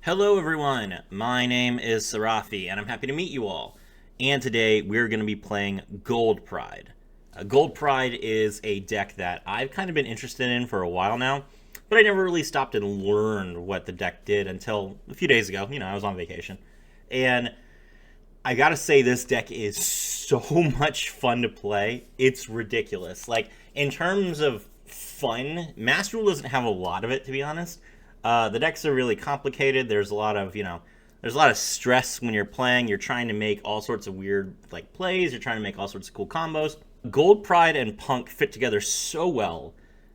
Hello everyone, my name is Sarafi and I'm happy to meet you all. And today we're going to be playing Gold Pride. Gold Pride is a deck that I've kind of been interested in for a while now, but I never really stopped and learned what the deck did until a few days ago. I was on vacation. And I gotta say, this deck is so much fun to play. It's ridiculous. Like, in terms of fun, Master Rule doesn't have a lot of it, to be honest. The decks are really complicated. There's a lot of, there's a lot of stress when you're playing. You're trying to make all sorts of weird, like, plays. You're trying to make all sorts of cool combos. Gold Pride and Punk fit together so well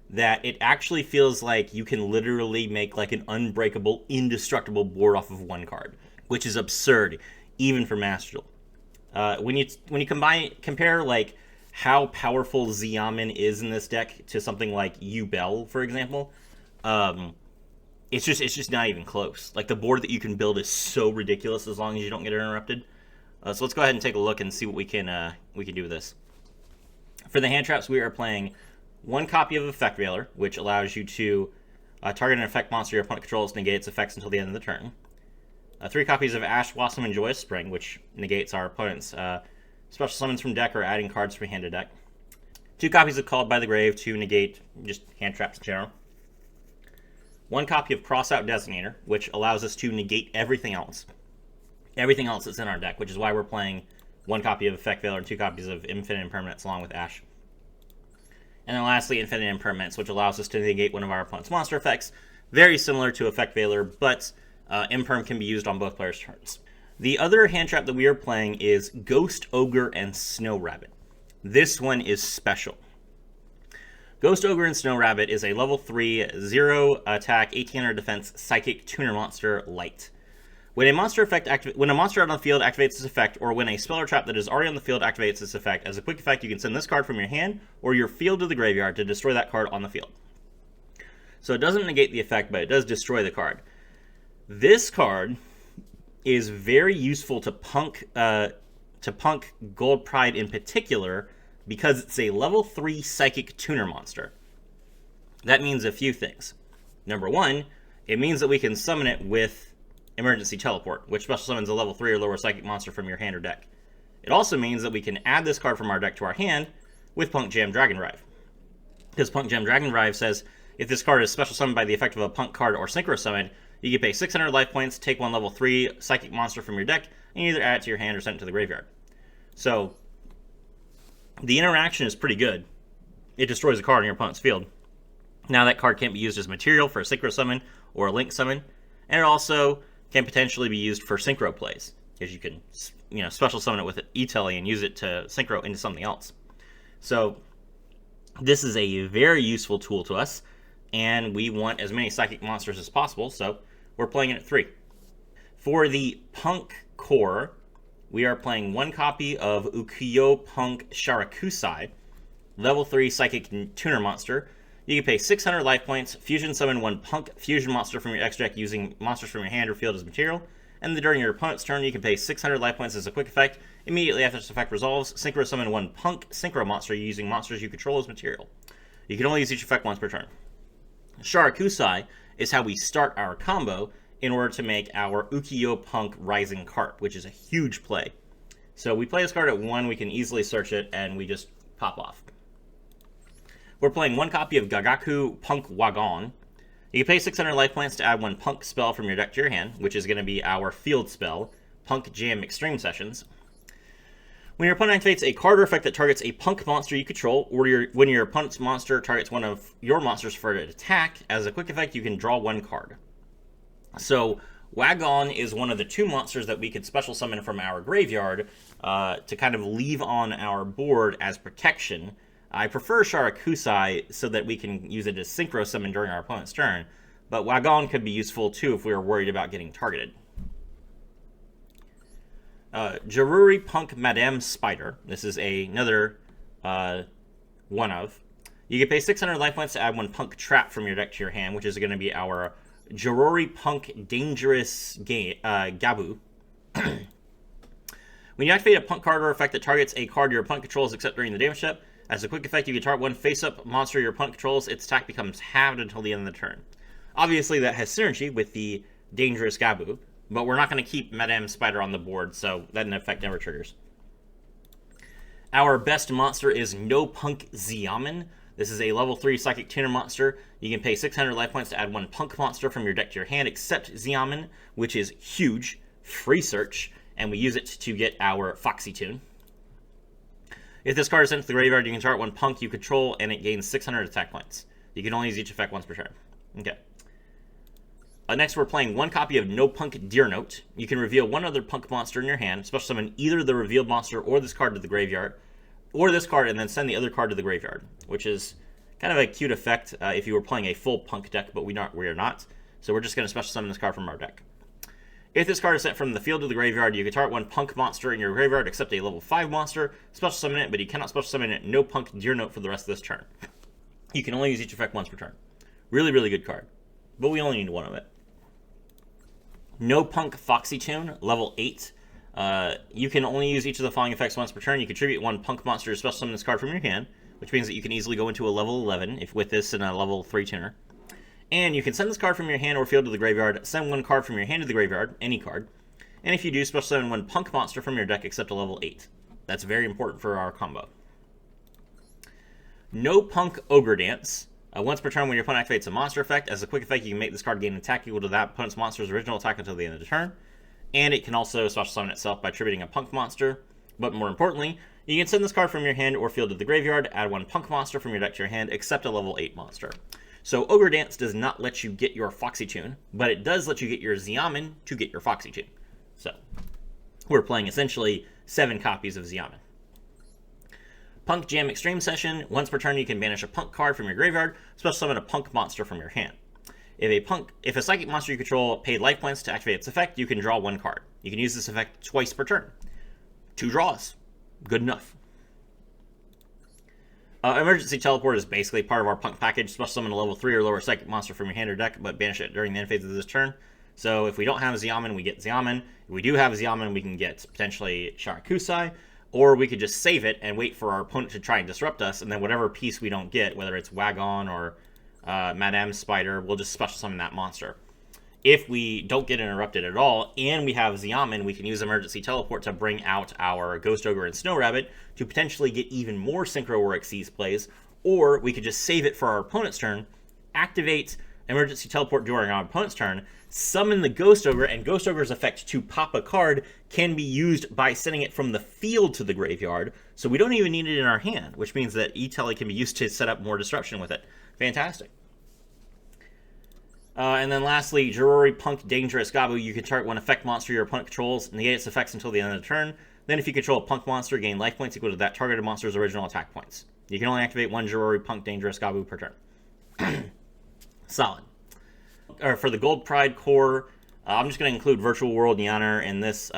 that it actually feels like you can literally make, like, an unbreakable, indestructible board off of one card, which is absurd, even for Master Duel. When you compare like how powerful Xiamen is in this deck to something like Bell, for example, it's just not even close. Like, the board that you can build is so ridiculous as long as you don't get interrupted. So let's go ahead and take a look and see what we can do with this. For the hand traps, we are playing one copy of Effect Veiler, which allows you to target an effect monster your opponent controls, negate its effects until the end of the turn. 3 copies of Ash Blossom and Joyous Spring, which negates our opponent's special summons from deck or adding cards from hand to deck. 2 copies of Called by the Grave to negate just hand traps in general. 1 copy of Crossout Designator, which allows us to negate everything else. Everything else that's in our deck, which is why we're playing 1 copy of Effect Veiler and 2 copies of Infinite Impermanence along with Ash. And then lastly, Infinite Impermanence, which allows us to negate one of our opponent's monster effects. Very similar to Effect Veiler, but Imperm can be used on both players' turns. The other hand trap that we are playing is Ghost Ogre and Snow Rabbit. This one is special. Ghost Ogre and Snow Rabbit is a level 3, 0 attack, 1800 defense, psychic tuner monster light. When a monster out on the field activates this effect, or when a spell or trap that is already on the field activates this effect, as a quick effect, you can send this card from your hand or your field to the graveyard to destroy that card on the field. So it doesn't negate the effect, but it does destroy the card. This card is very useful to punk Gold Pride in particular because it's a level 3 psychic tuner monster. That means a few things. Number 1, it means that we can summon it with Emergency Teleport, which special summons a level 3 or lower psychic monster from your hand or deck. It also means that we can add this card from our deck to our hand with Punk Jam Dragon Drive. Because Punk Jam Dragon Drive says, if this card is special summoned by the effect of a Punk card or Synchro summon, you can pay 600 life points, take 1 level 3 psychic monster from your deck, and either add it to your hand or send it to the graveyard. So, the interaction is pretty good. It destroys a card in your opponent's field. Now that card can't be used as material for a Synchro summon or a Link summon, and it also can potentially be used for Synchro plays, because you can, special summon it with E-Telly and use it to Synchro into something else. So, this is a very useful tool to us, and we want as many psychic monsters as possible, so we're playing it at 3. For the Punk core, we are playing 1 copy of Ukiyo-Punk Sharakusai, level 3 psychic tuner monster. You can pay 600 life points, fusion summon 1 Punk fusion monster from your X deck using monsters from your hand or field as material, and then during your opponent's turn, you can pay 600 life points as a quick effect. Immediately after this effect resolves, Synchro summon 1 Punk Synchro monster using monsters you control as material. You can only use each effect once per turn. Sharakusai is how we start our combo in order to make our Ukiyo-Punk Rising Carp, which is a huge play. So we play this card at 1, we can easily search it, and we just pop off. We're playing 1 copy of Gagaku Punk Wagon. You can pay 600 life points to add 1 Punk spell from your deck to your hand, which is going to be our field spell, Punk Jam Extreme Sessions. When your opponent activates a card or effect that targets a Punk monster you control, or when your opponent's monster targets one of your monsters for an attack, as a quick effect, you can draw 1 card. So, Wagon is one of the 2 monsters that we could special summon from our graveyard to kind of leave on our board as protection. I prefer Sharakusai so that we can use it as Synchro summon during our opponent's turn, but Wagon could be useful too if we were worried about getting targeted. Jaruri Punk Madame Spider. This is another one of. You can pay 600 life points to add 1 Punk Trap from your deck to your hand, which is going to be our Jaruri Punk Dangerous Gabu. When you activate a Punk card or effect that targets a card your opponent controls except during the damage step, as a quick effect, you can target 1 face-up monster your opponent controls. Its attack becomes halved until the end of the turn. Obviously, that has synergy with the Dangerous Gabu, but we're not going to keep Madame Spider on the board, so that effect never triggers. Our best monster is No.P.U.N.K Xiamen. This is a level 3 Psychic Tuner monster. You can pay 600 life points to add one P.U.N.K monster from your deck to your hand, except Xiamen, which is huge. Free search, and we use it to get our Foxy Tune. If this card is sent to the graveyard, you can target one P.U.N.K you control, and it gains 600 attack points. You can only use each effect once per turn. Okay. Next, we're playing one copy of No.P.U.N.K Deer Note. You can reveal one other P.U.N.K monster in your hand, special summon either the revealed monster or this card to the graveyard, or this card, and then send the other card to the graveyard, which is kind of a cute effect if you were playing a full P.U.N.K deck, but we are not. So we're just going to special summon this card from our deck. If this card is sent from the field to the graveyard, you can target one P.U.N.K monster in your graveyard, except a level 5 monster, special summon it, but you cannot special summon it No.P.U.N.K Deer Note for the rest of this turn. You can only use each effect once per turn. Really, really good card. But we only need one of it. No.P.U.N.K Foxy Tune, level 8. You can only use each of the following effects once per turn. You contribute one P.U.N.K monster to special summon this card from your hand, which means that you can easily go into a level 11 if with this and a level 3 tuner. And you can send this card from your hand or field to the graveyard, send one card from your hand to the graveyard, any card. And if you do, special summon one P.U.N.K monster from your deck except a level 8. That's very important for our combo. No.P.U.N.K Ogre Dance. Once per turn, when your opponent activates a monster effect, as a quick effect, you can make this card gain an attack equal to that opponent's monster's original attack until the end of the turn. And it can also special summon itself by attributing a P.U.N.K monster. But more importantly, you can send this card from your hand or field to the graveyard, add one P.U.N.K monster from your deck to your hand, except a level 8 monster. So Ogre Dance does not let you get your Foxy Tune, but it does let you get your Xiamen to get your Foxy Tune. So we're playing essentially 7 copies of Xiamen. P.U.N.K Jam Extreme Session. Once per turn, you can banish a P.U.N.K card from your graveyard, special summon a P.U.N.K monster from your hand. If a psychic monster you control paid life points to activate its effect, you can draw one card. You can use this effect twice per turn. 2 draws. Good enough. Emergency Teleport is basically part of our P.U.N.K package. Special summon a level 3 or lower psychic monster from your hand or deck, but banish it during the end phase of this turn. So if we don't have Xiamen, we get Xiamen. If we do have Xiamen, we can get potentially Sharakusai, or we could just save it and wait for our opponent to try and disrupt us, and then whatever piece we don't get, whether it's Wagon or Madame Spider, we'll just special summon that monster. If we don't get interrupted at all, and we have Xiamen, we can use Emergency Teleport to bring out our Ghost Ogre and Snow Rabbit to potentially get even more Synchro or Xyz plays, or we could just save it for our opponent's turn, activate Emergency Teleport during our opponent's turn, summon the Ghost Ogre, and Ghost Ogre's effect to pop a card can be used by sending it from the field to the graveyard, so we don't even need it in our hand, which means that E-Tele can be used to set up more disruption with it. Fantastic. And then lastly, Jirori P.U.N.K Dangerous Gabu. You can target one effect monster your opponent controls, negate its effects until the end of the turn. Then if you control a P.U.N.K monster, gain life points equal to that targeted monster's original attack points. You can only activate one Jirori P.U.N.K Dangerous Gabu per turn. Solid. For the Gold Pride core, I'm just going to include Virtual World Nyaner in this.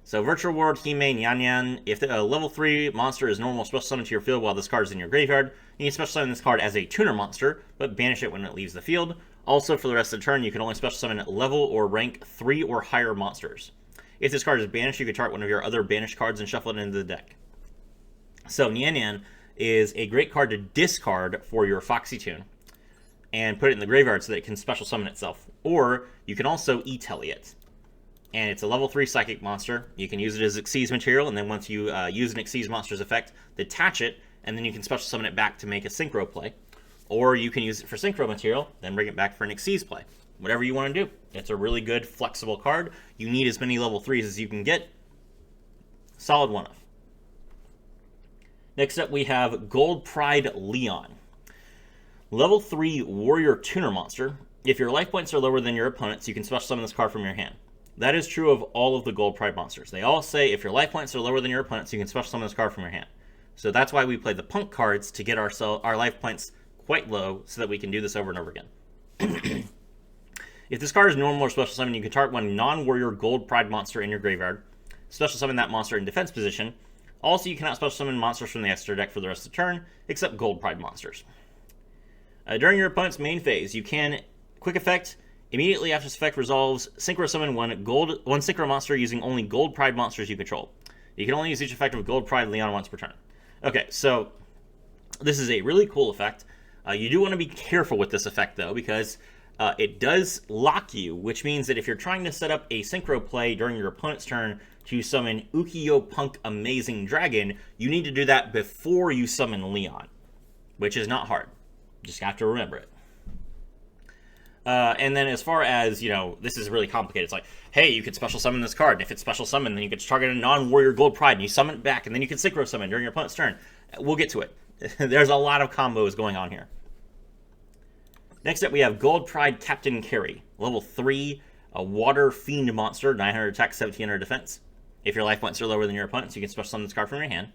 So Virtual World Hime Nyanyan. If a level 3 monster is normal, special summon to your field while this card is in your graveyard. You can special summon this card as a tuner monster, but banish it when it leaves the field. Also, for the rest of the turn, you can only special summon level or rank 3 or higher monsters. If this card is banished, you can target one of your other banished cards and shuffle it into the deck. So Nyan is a great card to discard for your Foxy Tune and put it in the graveyard so that it can special summon itself. Or you can also E-Tele it. And it's a level 3 psychic monster. You can use it as Xyz material, and then once you use an Xyz monster's effect, detach it, and then you can special summon it back to make a Synchro play. Or you can use it for Synchro material, then bring it back for an Xyz play. Whatever you want to do. It's a really good, flexible card. You need as many level 3s as you can get. Solid one-off. Next up, we have Gold Pride Leon. Level 3 Warrior Tuner monster. If your life points are lower than your opponent's, you can special summon this card from your hand. That is true of all of the Gold Pride monsters. They all say if your life points are lower than your opponent's, you can special summon this card from your hand. So that's why we play the P.U.N.K cards to get our life points quite low so that we can do this over and over again. If this card is normal or special summon, you can target one non-warrior Gold Pride monster in your graveyard. Special summon that monster in defense position. Also, you cannot special summon monsters from the extra deck for the rest of the turn, except Gold Pride monsters. During your opponent's main phase, you can, quick effect, immediately after this effect resolves, Synchro summon one Synchro monster using only Gold Pride monsters you control. You can only use each effect of Gold Pride Leon once per turn. Okay, so this is a really cool effect. You do want to be careful with this effect, though, because It does lock you, which means that if you're trying to set up a synchro play during your opponent's turn to summon P.U.N.K Amazing Dragon, you need to do that before you summon Leon, which is not hard. Just have to remember it. And then as far as, this is really complicated. It's like, hey, you could special summon this card, and if it's special summon, then you could target a non-warrior Gold Pride, and you summon it back, and then you can synchro summon during your opponent's turn. We'll get to it. There's a lot of combos going on here. Next up, we have Gold Pride Captain Carry, level 3, a Water Fiend monster, 900 attack, 1700 defense. If your life points are lower than your opponent's, you can special summon this card from your hand.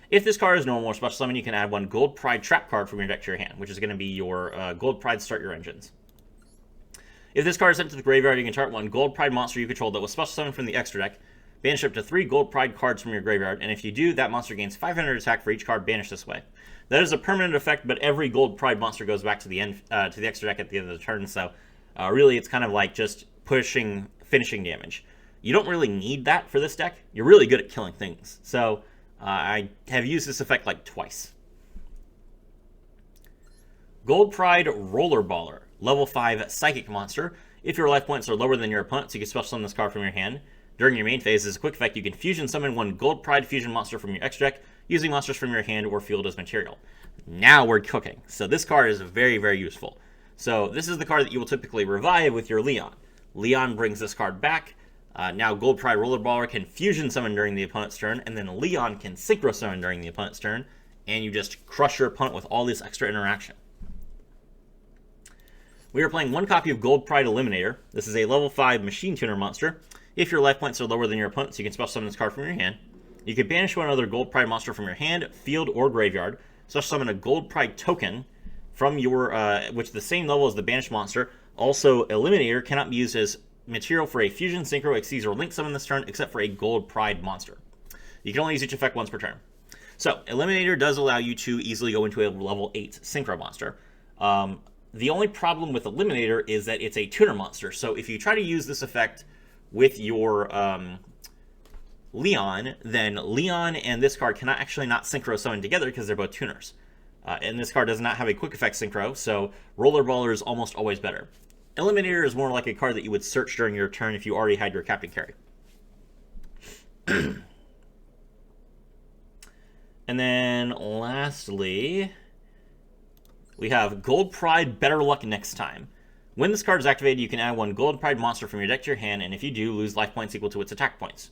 If this card is normal or special summon, you can add one Gold Pride Trap card from your deck to your hand, which is going to be your Gold Pride Start Your Engines. If this card is sent to the graveyard, you can target one Gold Pride monster you control that was special summoned from the extra deck, banish up to 3 Gold Pride cards from your graveyard, and if you do, that monster gains 500 attack for each card banished this way. That is a permanent effect, but every Gold Pride monster goes back to the end, to the extra deck at the end of the turn, so really it's kind of like just pushing finishing damage. You don't really need that for this deck. You're really good at killing things, so I have used this effect like twice. Gold Pride Rollerballer, level 5 Psychic monster. If your life points are lower than your opponent's, you can special summon this card from your hand. During your main phase, as a quick effect, you can fusion summon one Gold Pride fusion monster from your extra deck, using monsters from your hand or field as material. Now we're cooking. So this card is very, very useful. So this is the card that you will typically revive with your Leon. Leon brings this card back. Now Gold Pride Rollerballer can fusion summon during the opponent's turn, and then Leon can synchro summon during the opponent's turn, and you just crush your opponent with all this extra interaction. We are playing one copy of Gold Pride Eliminator. This is a level 5 Machine Tuner monster. If your life points are lower than your opponent's, you can special summon this card from your hand. You can banish one other Gold Pride monster from your hand, field, or graveyard. Special summon a Gold Pride token from your, which is the same level as the banished monster. Also, Eliminator cannot be used as material for a Fusion, Synchro, Xyz, or Link summon this turn, except for a Gold Pride monster. You can only use each effect once per turn. So, Eliminator does allow you to easily go into a level 8 Synchro monster. The only problem with Eliminator is that it's a tuner monster. So if you try to use this effect with your Leon, then Leon and this card cannot actually not synchro summon together because they're both tuners. And this card does not have a quick effect synchro, so Rollerballer is almost always better. Eliminator is more like a card that you would search during your turn if you already had your Captain Carry. And then lastly, we have Gold Pride Better Luck Next Time. When this card is activated, you can add one Gold Pride monster from your deck to your hand, and if you do, lose life points equal to its attack points.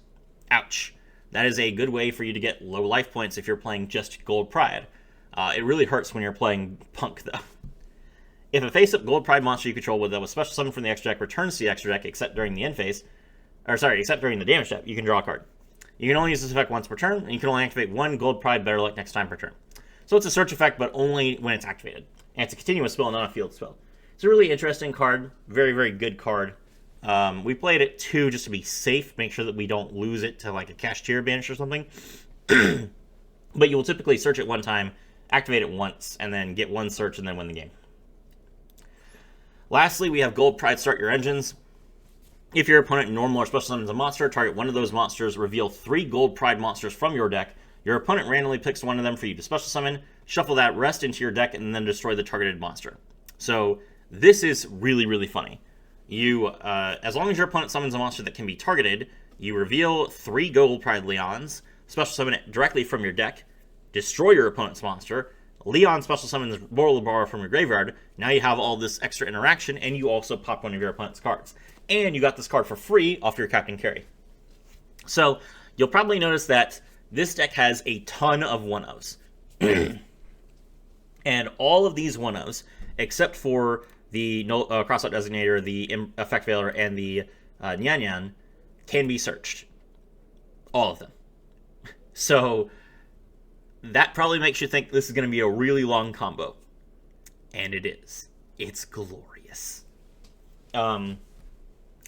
Ouch. That is a good way for you to get low life points if you're playing just Gold Pride. It really hurts when you're playing Punk, though. If a face-up Gold Pride monster you control that was special summoned from the extra deck returns to the extra deck except during the end phase, except during the damage step, you can draw a card. You can only use this effect once per turn, and you can only activate one Gold Pride Better Luck Next Time per turn. So it's a search effect, but only when it's activated. And it's a continuous spell, not a field spell. It's a really interesting card. Very, very good card. We played it too just to be safe. Make sure that we don't lose it to like a Cashier Banish or something. But you will typically search it one time, activate it once, and then get one search and then win the game. Lastly, we have Gold Pride Start Your Engines. If your opponent normal or special summons a monster, target one of those monsters, reveal 3 Gold Pride monsters from your deck. Your opponent randomly picks one of them for you to special summon, shuffle that rest into your deck, and then destroy the targeted monster. So this is really, really funny. You, as long as your opponent summons a monster that can be targeted, you reveal 3 Gold Pride Leons, special summon it directly from your deck, destroy your opponent's monster, Leon special summons Rollerballer from your graveyard. Now you have all this extra interaction, and you also pop one of your opponent's cards. And you got this card for free off your Captain Carry. So you'll probably notice that this deck has a ton of 1-0s. And all of these 1-0s, except for the Crossout Designator, the Effect Veiler, and the Nyan Nyan, can be searched. All of them. So that probably makes you think this is going to be a really long combo. And it is. It's glorious. I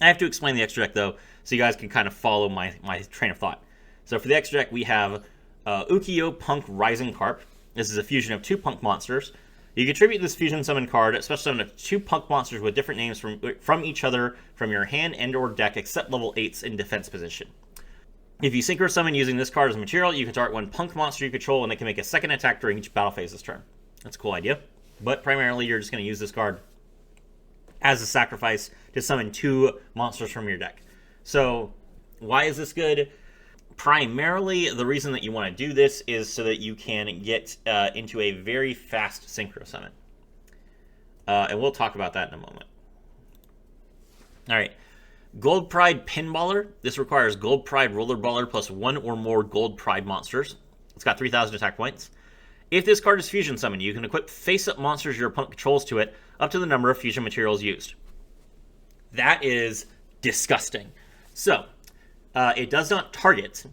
have to explain the extra deck, though, so you guys can kind of follow my train of thought. So for the extra deck, we have P.U.N.K Rising Carp. This is a fusion of 2 Punk monsters. You contribute this fusion summon card, especially summon 2 Punk monsters with different names from each other from your hand and or deck, except level 8s in defense position. If you synchro summon using this card as material, you can target 1 Punk monster you control, and they can make a second attack during each battle phase this turn. That's a cool idea. But primarily, you're just going to use this card as a sacrifice to summon 2 monsters from your deck. So why is this good? Primarily, the reason that you want to do this is so that you can get into a very fast Synchro summon. And we'll talk about that in a moment. All right. Gold Pride Pinballer. This requires Gold Pride Rollerballer plus 1 or more Gold Pride monsters. It's got 3,000 attack points. If this card is fusion summoned, you can equip face-up monsters your opponent controls to it up to the number of fusion materials used. That is disgusting. So, it does not target.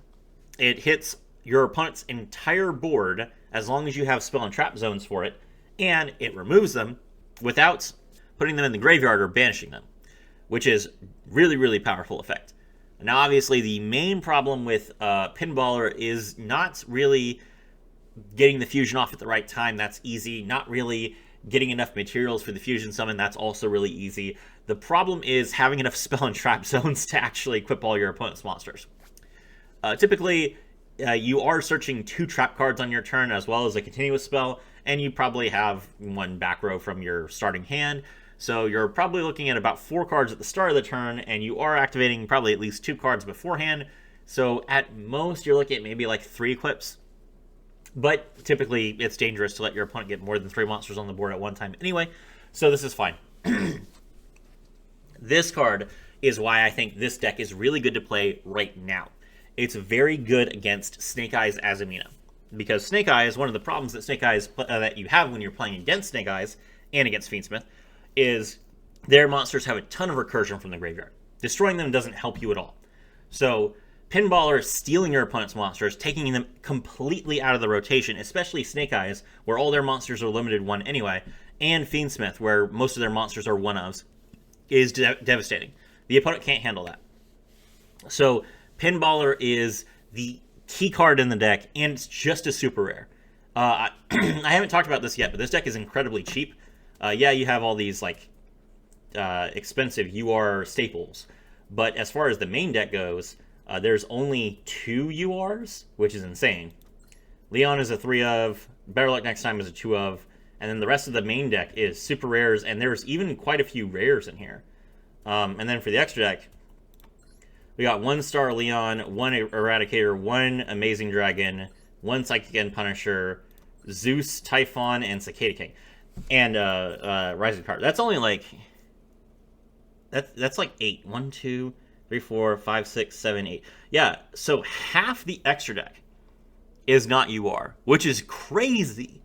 It hits your opponent's entire board as long as you have spell and trap zones for it, and it removes them without putting them in the graveyard or banishing them, which is really, really powerful effect. Now, obviously, the main problem with Pinballer is not really getting the fusion off at the right time. That's easy. Not really getting enough materials for the fusion summon. That's also really easy. The problem is having enough spell and trap zones to actually equip all your opponent's monsters. Typically, you are searching 2 trap cards on your turn as well as a continuous spell, and you probably have 1 back row from your starting hand. So you're probably looking at about 4 cards at the start of the turn, and you are activating probably at least 2 cards beforehand. So at most, you're looking at maybe like 3 equips. But typically, it's dangerous to let your opponent get more than 3 monsters on the board at one time anyway. So this is fine. This card is why I think this deck is really good to play right now. It's very good against Snake Eyes Azumina. Because Snake Eyes, one of the problems that Snake Eyes that you have when you're playing against Snake Eyes and against Fiendsmith is their monsters have a ton of recursion from the graveyard. Destroying them doesn't help you at all. So Pinballer is stealing your opponent's monsters, taking them completely out of the rotation, especially Snake Eyes, where all their monsters are limited 1 anyway, and Fiendsmith, where most of their monsters are 1-ofs, is devastating. The opponent can't handle that. So Pinballer is the key card in the deck, and it's just a super rare. I haven't talked about this yet, but this deck is incredibly cheap. Yeah, you have all these like expensive UR staples, but as far as the main deck goes, there's only 2 URs, which is insane. Leon is a 3-of, Better Luck Next Time is a 2-of, and then the rest of the main deck is super rares, and there's even quite a few rares in here. And then for the extra deck, we got 1 Star Leon, 1 Eradicator, 1 Amazing Dragon, 1 Psychic End Punisher, Zeus, Typhon, and Cicada King. And Rising Card. That's only like... That's like 8. 1, 2, 3, 4, 5, 6, 7, 8. Yeah, so half the extra deck is not UR, which is crazy.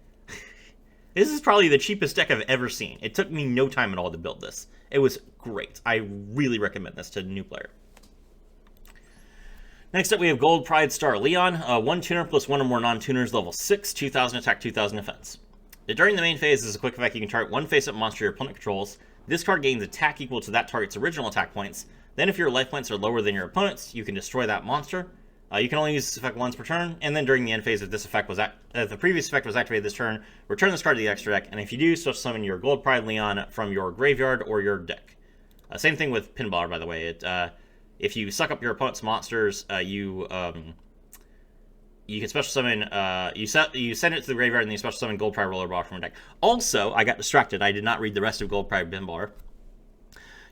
This is probably the cheapest deck I've ever seen. It took me no time at all to build this. It was great. I really recommend this to a new player. Next up, we have Gold Pride Star Leon. 1 tuner plus 1 or more non-tuners, level 6, 2,000 attack, 2,000 defense. During the main phase, as a quick effect, you can target 1 face-up monster your opponent controls. This card gains attack equal to that target's original attack points. Then if your life points are lower than your opponent's, you can destroy that monster. You can only use this effect once per turn, and then during the end phase, if this effect was the previous effect was activated this turn, return this card to the extra deck, and if you do, special summon your Gold Pride Leon from your graveyard or your deck. Same thing with Pinballer, by the way. If you suck up your opponent's monsters, you can special summon. You send it to the graveyard, and then you special summon Gold Pride Rollerball from your deck. Also, I got distracted. I did not read the rest of Gold Pride Pinballer.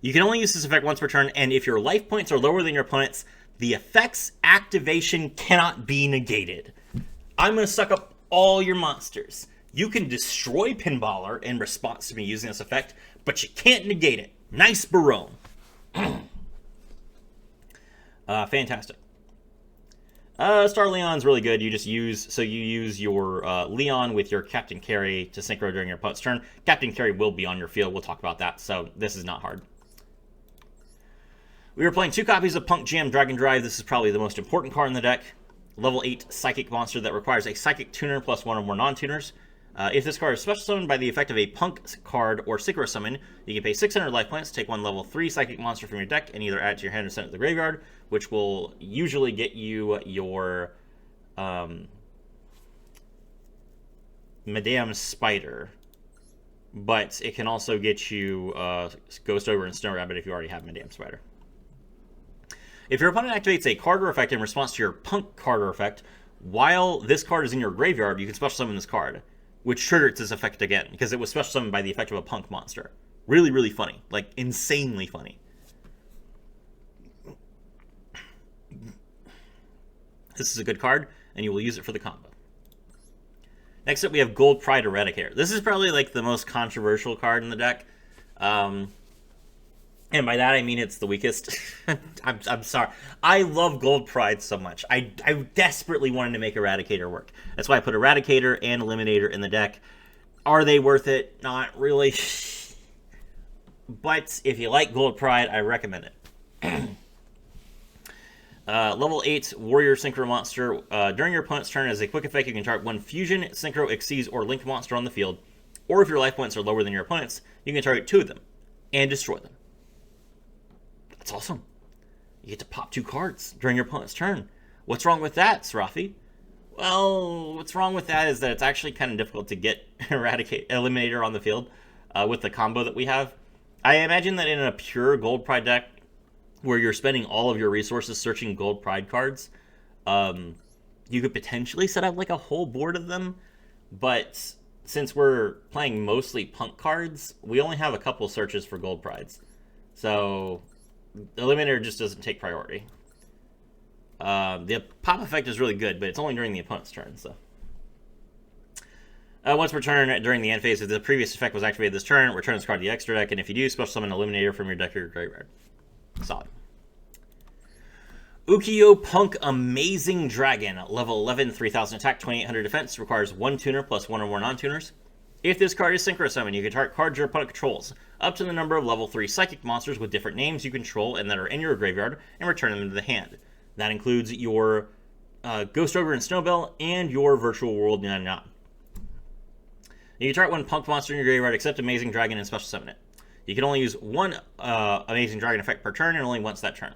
You can only use this effect once per turn, and if your life points are lower than your opponent's, the effect's activation cannot be negated. I'm going to suck up all your monsters. You can destroy Pinballer in response to me using this effect, but you can't negate it. Nice Barone. Fantastic. Star Leon's really good. You use your Leon with your Captain Carry to synchro during your opponent's turn. Captain Carry will be on your field. We'll talk about that, so this is not hard. We were playing 2 copies of P.U.N.K Jam Dragon Drive. This is probably the most important card in the deck. Level 8 Psychic monster that requires a Psychic tuner plus 1 or more non-tuners. If this card is special summoned by the effect of a P.U.N.K card or Synchro summon, you can pay 600 life points, take 1 level 3 Psychic monster from your deck, and either add it to your hand or send it to the graveyard, which will usually get you your Madame Spider. But it can also get you Ghost Ogre and Snow Rabbit if you already have Madame Spider. If your opponent activates a card or effect in response to your P.U.N.K card or effect, while this card is in your graveyard, you can special summon this card, which triggers this effect again, because it was special summoned by the effect of a P.U.N.K monster. Really, really funny. Like, insanely funny. This is a good card, and you will use it for the combo. Next up, we have Gold Pride Eradicator. This is probably like the most controversial card in the deck. And by that, I mean it's the weakest. I'm sorry. I love Gold Pride so much. I desperately wanted to make Eradicator work. That's why I put Eradicator and Eliminator in the deck. Are they worth it? Not really. But if you like Gold Pride, I recommend it. Level 8 Warrior Synchro Monster. During your opponent's turn, as a quick effect, you can target one Fusion, Synchro, Exceeds, or Linked monster on the field. Or if your life points are lower than your opponent's, you can target 2 of them and destroy them. That's awesome. You get to pop 2 cards during your opponent's turn. What's wrong with that, Sarafi? Well, what's wrong with that is that it's actually kind of difficult to get Eliminator on the field with the combo that we have. I imagine that in a pure Gold Pride deck, where you're spending all of your resources searching Gold Pride cards, you could potentially set up like a whole board of them, but since we're playing mostly Punk cards, we only have a couple searches for Gold Prides. So the Eliminator just doesn't take priority. The pop effect is really good, but it's only during the opponent's turn, so. Once per turn during the end phase, if the previous effect was activated this turn, return this card to the extra deck, and if you do, special summon Eliminator from your deck or your graveyard. Solid. P.U.N.K Amazing Dragon, level 11, 3000 attack, 2800 defense, requires 1 tuner plus 1 or more non-tuners. If this card is Synchro Summon, you can target cards your opponent controls, up to the number of level 3 psychic monsters with different names you control and that are in your graveyard, and return them to the hand. That includes your Ghost Ogre and Snowbell, and your Virtual World Nan Nan. You can target one Punk monster in your graveyard, except Amazing Dragon, and special summon it. You can only use 1 Amazing Dragon effect per turn, and only once that turn.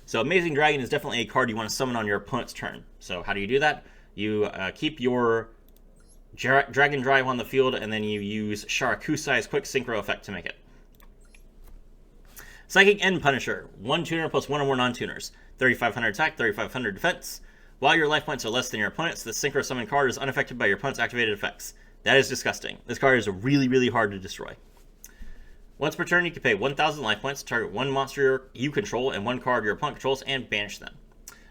So Amazing Dragon is definitely a card you want to summon on your opponent's turn. So how do you do that? You keep your Dragon Drive on the field, and then you use Sharakusai's quick Synchro effect to make it. Psychic End Punisher, 1 tuner plus 1 or more non-tuners, 3500 attack, 3500 defense. While your life points are less than your opponent's, the Synchro Summon card is unaffected by your opponent's activated effects. That is disgusting. This card is really, really hard to destroy. Once per turn, you can pay 1,000 life points to target 1 monster you control and 1 card your opponent controls and banish them.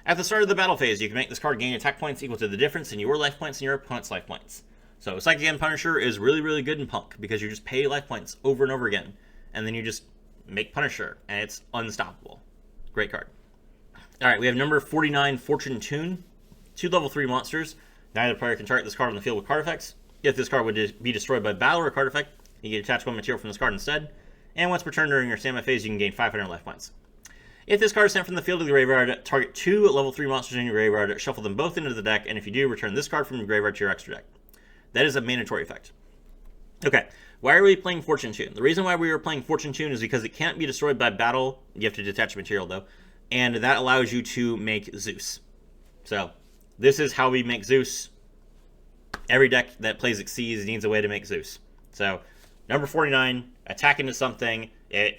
At the start of the battle phase, you can make this card gain attack points equal to the difference in your life points and your opponent's life points. So Psychic End Punisher is really, really good in Punk because you just pay life points over and over again, and then you just make Punisher, and it's unstoppable. Great card. Alright, we have number 49, Fortune Tune. 2 level 3 monsters. Neither player can target this card on the field with card effects. If this card would be destroyed by battle or a card effect, you can attach 1 material from this card instead. And once per turn during your standby phase, you can gain 500 life points. If this card is sent from the field to the graveyard, target 2 level 3 monsters in your graveyard, shuffle them both into the deck, and if you do, return this card from your graveyard to your extra deck. That is a mandatory effect. Okay, why are we playing Fortune Tune? The reason why we were playing Fortune Tune is because it can't be destroyed by battle. You have to detach material, though. And that allows you to make Zeus. So, this is how we make Zeus. Every deck that plays Exceeds needs a way to make Zeus. So, number 49, attack into something.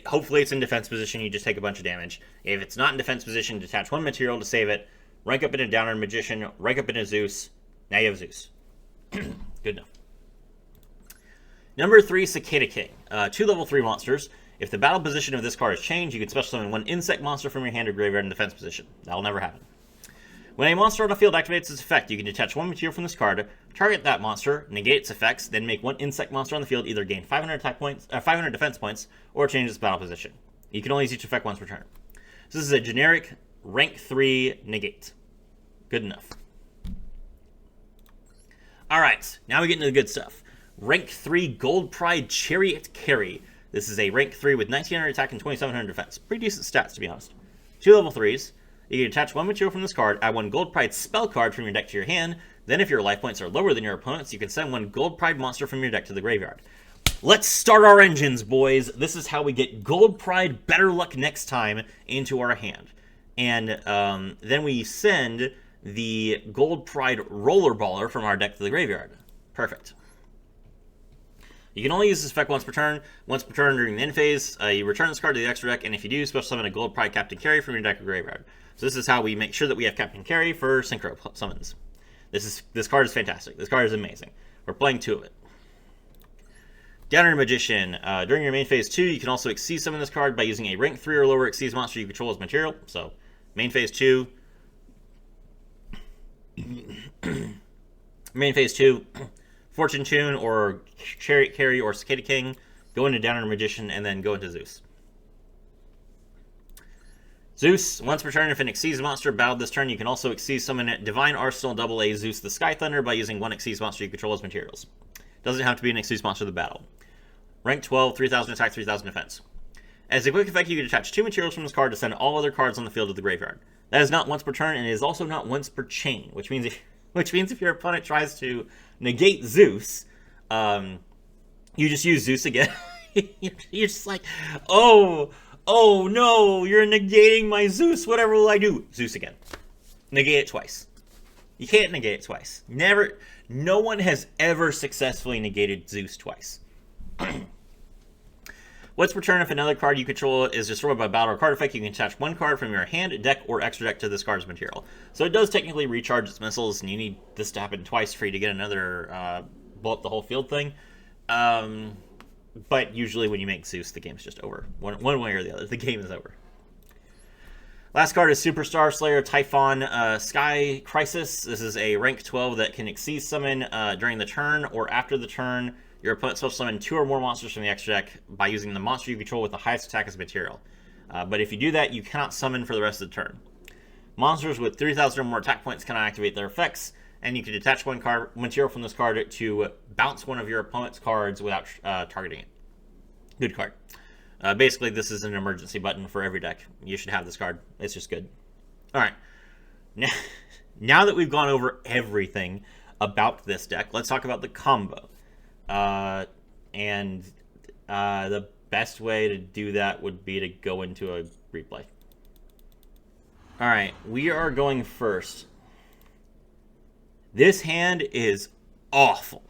Hopefully it's in defense position, you just take a bunch of damage. If it's not in defense position, detach 1 material to save it. Rank up into Downer Magician, rank up into Zeus. Now you have Zeus. Good enough. Number 3, Cicada King. 2 level 3 monsters. If the battle position of this card is changed, you can special summon 1 insect monster from your hand or graveyard in defense position. That'll never happen. When a monster on the field activates its effect, you can detach 1 material from this card, target that monster, negate its effects, then make 1 insect monster on the field either gain 500 attack points, 500 defense points, or change its battle position. You can only use each effect once per turn. So this is a generic rank 3 negate. Good enough. Alright, now we get into the good stuff. Rank 3 Gold Pride Chariot Carry. This is a rank 3 with 1900 attack and 2700 defense. Pretty decent stats, to be honest. 2 level 3s. You can attach 1 material from this card, add 1 Gold Pride spell card from your deck to your hand. Then if your life points are lower than your opponent's, you can send 1 Gold Pride monster from your deck to the graveyard. Let's start our engines, boys. This is how we get Gold Pride Better Luck Next Time into our hand. And then we send the Gold Pride Rollerballer from our deck to the graveyard. Perfect. You can only use this effect once per turn. Once per turn during the end phase, you return this card to the extra deck, and if you do, special summon a Gold Pride Captain Carry from your deck or graveyard. So this is how we make sure that we have Captain Carry for Synchro summons. This card is fantastic. This card is amazing. We're playing 2 of it. Downer Magician. During your main phase 2, you can also Exceed summon this card by using a rank 3 or lower Exceed monster you control as material. So, main phase 2. Main phase 2, Fortune Tune or Chariot Carry or Cicada King. Go into Downer Magician and then go into Zeus. Zeus, once per turn, if an Exceed monster battled this turn, you can also Exceed summon Divine Arsenal AA Zeus the Sky Thunder by using one Exceed monster you control as materials. Doesn't have to be an Exceed monster of the battle. Rank 12, 3000 attack, 3000 defense. As a quick effect, you can attach 2 materials from this card to send all other cards on the field to the graveyard. That is not once per turn, and it is also not once per chain, which means if your opponent tries to negate Zeus, you just use Zeus again. You're just like, oh no, you're negating my Zeus. Whatever will I do? Zeus again. Negate it twice. You can't negate it twice. Never. No one has ever successfully negated Zeus twice. Once per turn, if another card you control is destroyed by battle or card effect, you can attach 1 card from your hand, deck, or extra deck to this card's material. So it does technically recharge its missiles, and you need this to happen twice for you to get another blow up the whole field thing. But usually when you make Zeus, the game's just over. One way or the other, the game is over. Last card is Superstar Slayer Typhon Sky Crisis. This is a rank 12 that can Exceed summon during the turn or after the turn. Your opponent special summon 2 or more monsters from the extra deck by using the monster you control with the highest attack as material. But if you do that, you cannot summon for the rest of the turn. Monsters with 3,000 or more attack points cannot activate their effects, and you can detach 1 card material from this card to bounce one of your opponent's cards without targeting it. Good card. Basically, this is an emergency button for every deck. You should have this card. It's just good. All right. Now that we've gone over everything about this deck, let's talk about the combo. The best way to do that would be to go into a replay. All right, we are going first. This hand is awful.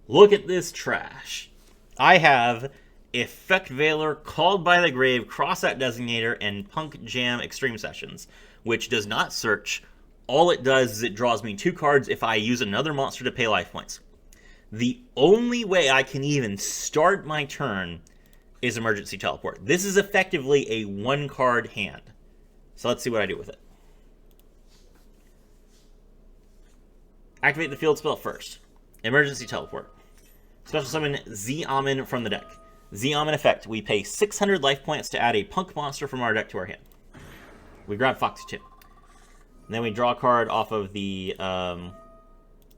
Look at this trash. I have Effect Veiler, Called by the Grave, Crossout Designator, and Punk Jam Extreme Sessions, which does not search. All it does is it draws me 2 cards if I use another monster to pay life points. The only way I can even start my turn is Emergency Teleport. This is effectively a 1-card hand. So let's see what I do with it. Activate the field spell first. Emergency Teleport. Special summon Z-Amin from the deck. Z-Amin effect. We pay 600 life points to add a punk monster from our deck to our hand. We grab Foxy 2. And then we draw a card off of the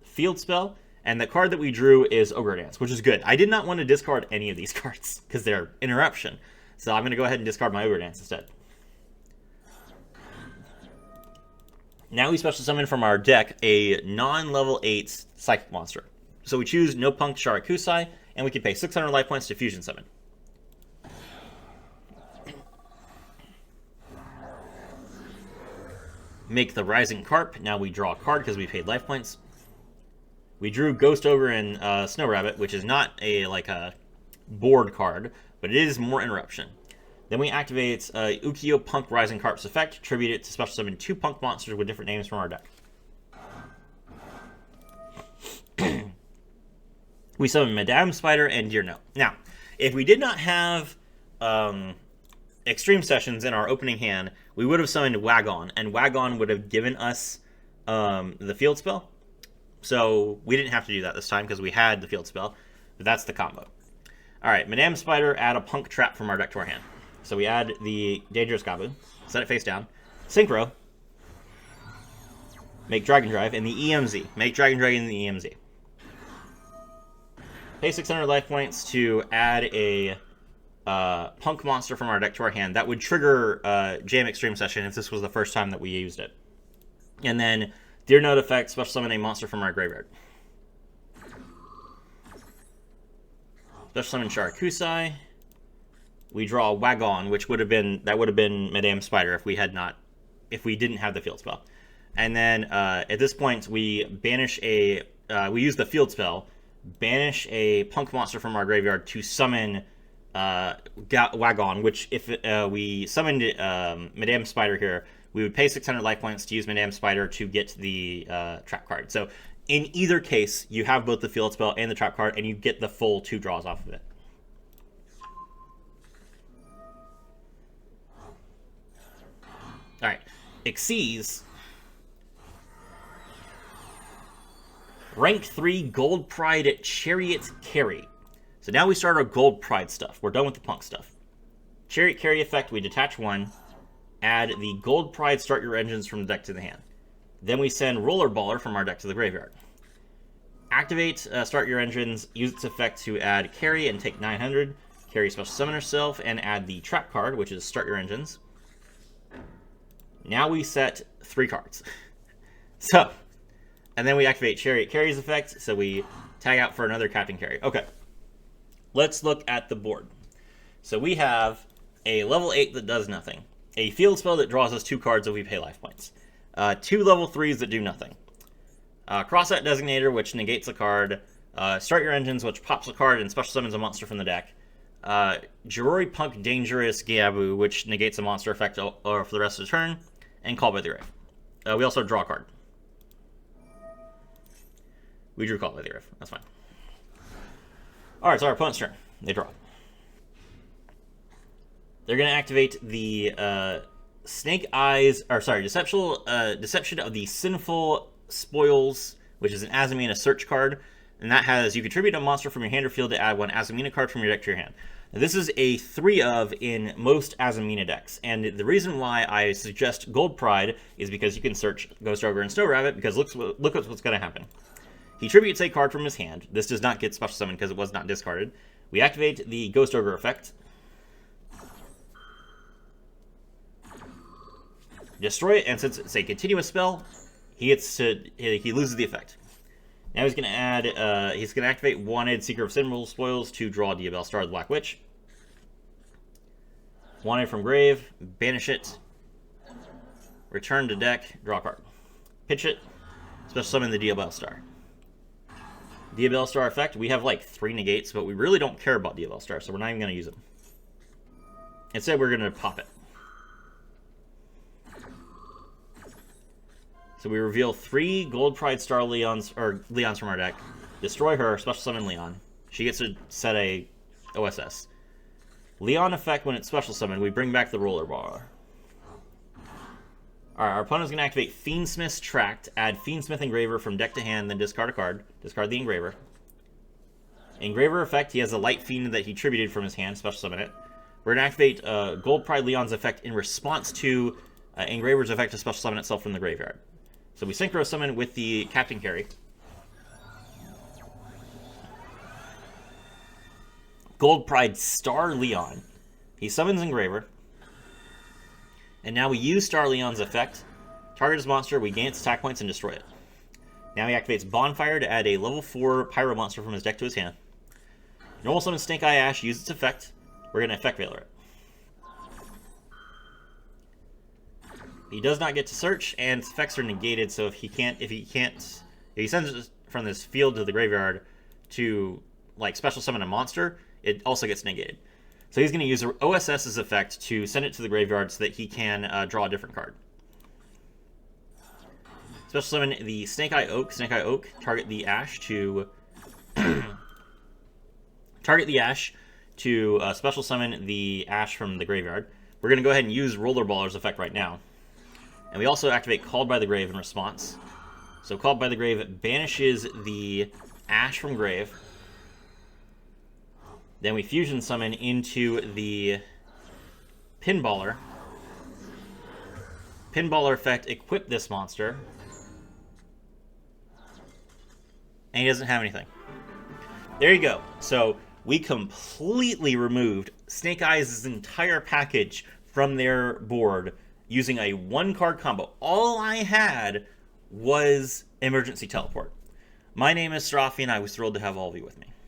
field spell. And the card that we drew is Ogre Dance, which is good. I did not want to discard any of these cards because they're interruption. So I'm going to go ahead and discard my Ogre Dance instead. Now we special summon from our deck a non-level 8 Psychic Monster. So we choose No Punk Sharakusai, and we can pay 600 life points to Fusion Summon. Make the Rising Carp. Now we draw a card because we paid life points. We drew Ghost Ogre and Snow Rabbit, which is not a board card, but it is more interruption. Then we activate Ukiyo Punk Rising Carp's effect, attribute it to special summon 2 punk monsters with different names from our deck. We summon Madame Spider and Dear Note. Now, if we did not have Extreme Sessions in our opening hand, we would have summoned Wagon, and Wagon would have given us the field spell. So we didn't have to do that this time because we had the field spell, but that's the combo. All right, Madame Spider, add a punk trap from our deck to our hand. So we add the Dangerous Gabu, set it face down, Synchro, make Dragon Drive, and the EMZ. Make Dragon Dragon and the EMZ. Pay 600 life points to add a punk monster from our deck to our hand. That would trigger Jam Extreme Session if this was the first time that we used it. And then Dear Note effect, special summon a monster from our graveyard. Special summon Sharakusai. We draw Wagon, which would have been Madame Spider if we didn't have the field spell. And then at this point we banish we use the field spell, banish a punk monster from our graveyard to summon Wagon, which if we summoned Madame Spider here, we would pay 600 life points to use Madame Spider to get the trap card. So In either case, you have both the field spell and the trap card, and you get the full 2 draws off of it. All right, Xyz, rank 3 Gold Pride Chariot Carry. So now we start our Gold Pride stuff. We're done with the Punk stuff. Chariot Carry effect, we detach 1, add the Gold Pride Start Your Engines from the deck to the hand. Then we send Roller Baller from our deck to the graveyard. Activate Start Your Engines, use its effect to add Carry and take 900. Carry Special Summon herself and add the Trap card, which is Start Your Engines. Now we set 3 cards. So, and then we activate Chariot Carry's effect, so we tag out for another Captain Carry. Okay, let's look at the board. So we have a level 8 that does nothing, a field spell that draws us 2 cards if we pay life points, 2 level 3s that do nothing, Cross-Out Designator, which negates a card, Start Your Engines, which pops a card and special summons a monster from the deck, Jirori Punk Dangerous Gabu, which negates a monster effect for the rest of the turn, and Call by the Grave. We also draw a card. We drew Call by the Grave. That's fine. Alright, so our opponent's turn. They draw. They're going to activate the Snake Eyes, or sorry, Deception of the Sinful Spoils, which is an Azamina search card. And that has, you contribute a monster from your hand or field to add 1 Azamina card from your deck to your hand. Now, this is a 3 of in most Azamina decks. And the reason why I suggest Gold Pride is because you can search Ghost Ogre and Snow Rabbit, because look what's going to happen. He tributes a card from his hand. This does not get special summon because it was not discarded. We activate the Ghost Ogre effect. Destroy it, and since it's a continuous spell, he loses the effect. Now he's going to add, he's going to activate Wanted Seeker of Sinful Spoils to draw Diabell Star, the Black Witch. Wanted from Grave, banish it, return to deck, draw a card. Pitch it, special summon the Diabell Star. Diabell Star effect, we have like 3 negates, but we really don't care about Diabell Star, so we're not even going to use them. Instead, we're going to pop it. So we reveal 3 Gold Pride Star Leons from our deck. Destroy her, special summon Leon. She gets to set a OSS. Leon effect, when it's special summoned, we bring back the Roller Bar. Alright, our opponent's going to activate Fiendsmith's Tract, add Fiendsmith Engraver from deck to hand, then discard a card. Discard the Engraver. Engraver effect, he has a Light Fiend that he tributed from his hand, special summon it. We're going to activate Gold Pride Leon's effect in response to Engraver's effect to special summon itself from the graveyard. So we Synchro summon with the Captain Carry. Gold Pride Star Leon. He summons Engraver. And now we use Star Leon's effect. Target his monster, we gain its attack points and destroy it. Now he activates Bonfire to add a level 4 Pyro monster from his deck to his hand. Normal summon Snake Eye Ash, use its effect. We're going to Effect Veiler it. He does not get to search, and its effects are negated, so if he sends it from this field to the graveyard to, like, special summon a monster, it also gets negated. So he's going to use OSS's effect to send it to the graveyard so that he can draw a different card. Special summon the Snake Eye Oak. Snake Eye Oak, target the Ash to... special summon the Ash from the graveyard. We're going to go ahead and use Roller Baller's effect right now. And we also activate Called by the Grave in response. So Called by the Grave banishes the Ash from Grave. Then we Fusion Summon into the Pinballer. Pinballer effect, equip this monster. And he doesn't have anything. There you go. So we completely removed Snake Eyes' entire package from their board using a 1-card combo. All I had was Emergency Teleport. My name is Serafi, and I was thrilled to have all of you with me.